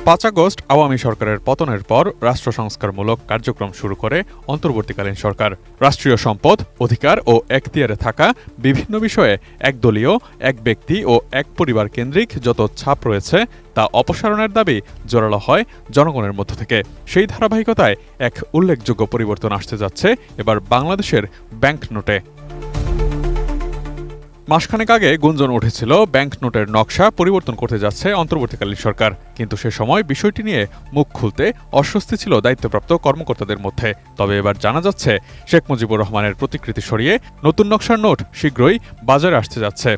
৫ August Awami সরকারের পতনের পর রাষ্ট্র সংস্কারমূলক কার্যক্রম শুরু করে অন্তর্বর্তীকালীন সরকার। রাষ্ট্রীয় সম্পদ, অধিকার ও এখতিয়ারে থাকা বিভিন্ন বিষয়ে একদলীয়, এক ব্যক্তি ও এক পরিবার কেন্দ্রিক যত ছাপ রয়েছে তা অপসারণের দাবি জোরালো হয় জনগণের মধ্য থেকে। সেই ধারাবাহিকতায় এক উল্লেখযোগ্য পরিবর্তন আসতে যাচ্ছে এবার বাংলাদেশের ব্যাংক নোটে। মাসখানেক আগে গুঞ্জন উঠেছিল ব্যাংক নোটের নকশা পরিবর্তন করতে যাচ্ছে অন্তর্বর্তীকালীন সরকার, কিন্তু সে সময় বিষয়টি নিয়ে মুখ খুলতে অস্বস্তি ছিল দায়িত্বপ্রাপ্ত কর্মকর্তাদের মধ্যে। তবে এবার জানা যাচ্ছে শেখ মুজিবুর রহমানের প্রতিকৃতি সরিয়ে নতুন নকশার নোট শীঘ্রই বাজারে আসতে যাচ্ছে।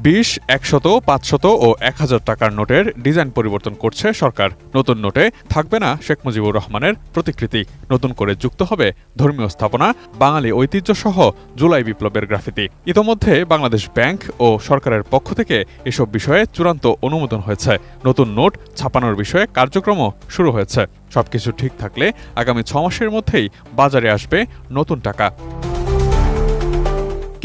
২০, ১০০, ৫০০ ও ১০০০ টাকার নোটের ডিজাইন পরিবর্তন করছে সরকার। নতুন নোটে থাকবে না শেখ মুজিবুর রহমানের প্রতিকৃতি, নতুন করে যুক্ত হবে ধর্মীয় স্থাপনা, বাঙালি ঐতিহ্যসহ জুলাই বিপ্লবের গ্রাফিতি। ইতোমধ্যে বাংলাদেশ ব্যাংক ও সরকারের পক্ষ থেকে এসব বিষয়ে চূড়ান্ত অনুমোদন হয়েছে। নতুন নোট ছাপানোর বিষয়ে কার্যক্রমও শুরু হয়েছে। সবকিছু ঠিক থাকলে আগামী ৬ মাসের মধ্যেই বাজারে আসবে নতুন টাকা।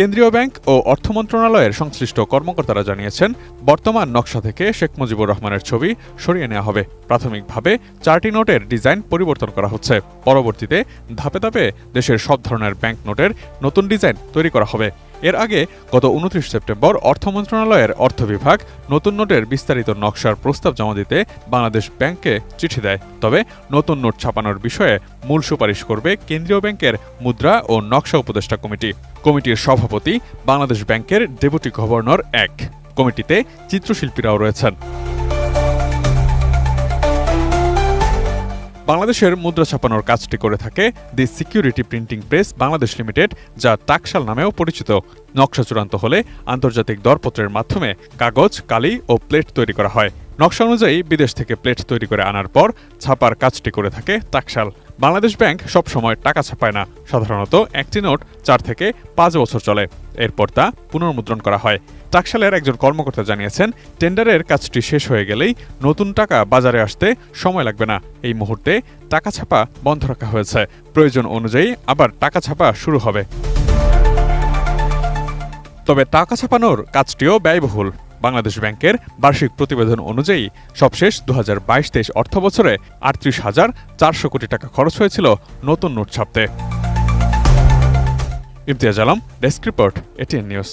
কেন্দ্রীয় ব্যাংক ও অর্থ মন্ত্রণালয়ের সংশ্লিষ্ট কর্মকর্তারা জানিয়েছেন, বর্তমান নকশা থেকে শেখ মুজিবুর রহমানের ছবি সরিয়ে নেওয়া হবে। প্রাথমিকভাবে ৪টি নোটের ডিজাইন পরিবর্তন করা হচ্ছে। পরবর্তীতে ধাপে ধাপে দেশের সব ধরনের ব্যাংক নোটের নতুন ডিজাইন তৈরি করা হবে। এর আগে গত ২৯ সেপ্টেম্বর অর্থ মন্ত্রণালয়ের অর্থ বিভাগ নতুন নোটের বিস্তারিত নকশার প্রস্তাব জমা দিতে বাংলাদেশ ব্যাংককে চিঠি দেয়। তবে নতুন নোট ছাপানোর বিষয়ে মূল সুপারিশ করবে কেন্দ্রীয় ব্যাংকের মুদ্রা ও নকশা উপদেষ্টা কমিটি। কমিটির সভাপতি বাংলাদেশ ব্যাংকের ডেপুটি গভর্নর ১। কমিটিতে চিত্রশিল্পীরাও রয়েছেন। বাংলাদেশের মুদ্রা ছাপানোর কাজটি করে থাকে দি security printing press Bangladesh limited, যা টাকশাল নামেও পরিচিত। নকশা চূড়ান্ত হলে আন্তর্জাতিক দরপত্রের মাধ্যমে কাগজ, কালি ও প্লেট তৈরি করা হয়। নকশা অনুযায়ী বিদেশ থেকে প্লেট তৈরি করে আনার পর ছাপার কাজটি করে থাকে টাকশাল। বাংলাদেশ ব্যাংক সবসময় টাকা ছাপায় না। সাধারণত একটি নোট ৪ থেকে ৫ বছর চলে, এরপর তা পুনর্মুদ্রণ করা হয়। টাকশালের একজন কর্মকর্তা জানিয়েছেন, টেন্ডারের কাজটি শেষ হয়ে গেলেই নতুন টাকা বাজারে আসতে সময় লাগবে না। এই মুহূর্তে টাকা ছাপা বন্ধ রাখা হয়েছে। প্রয়োজন অনুযায়ী আবার টাকা ছাপা শুরু হবে। তবে টাকা ছাপানোর কাজটিও ব্যয়বহুল। বাংলাদেশ ব্যাংকের বার্ষিক প্রতিবেদন অনুযায়ী সবশেষ ২০২২-২৩ অর্থবছরে ৩৮,৪০০ কোটি টাকা খরচ হয়েছিল নতুন নোট ছাপতে। Imtiaz Alam, desk report, ATN news.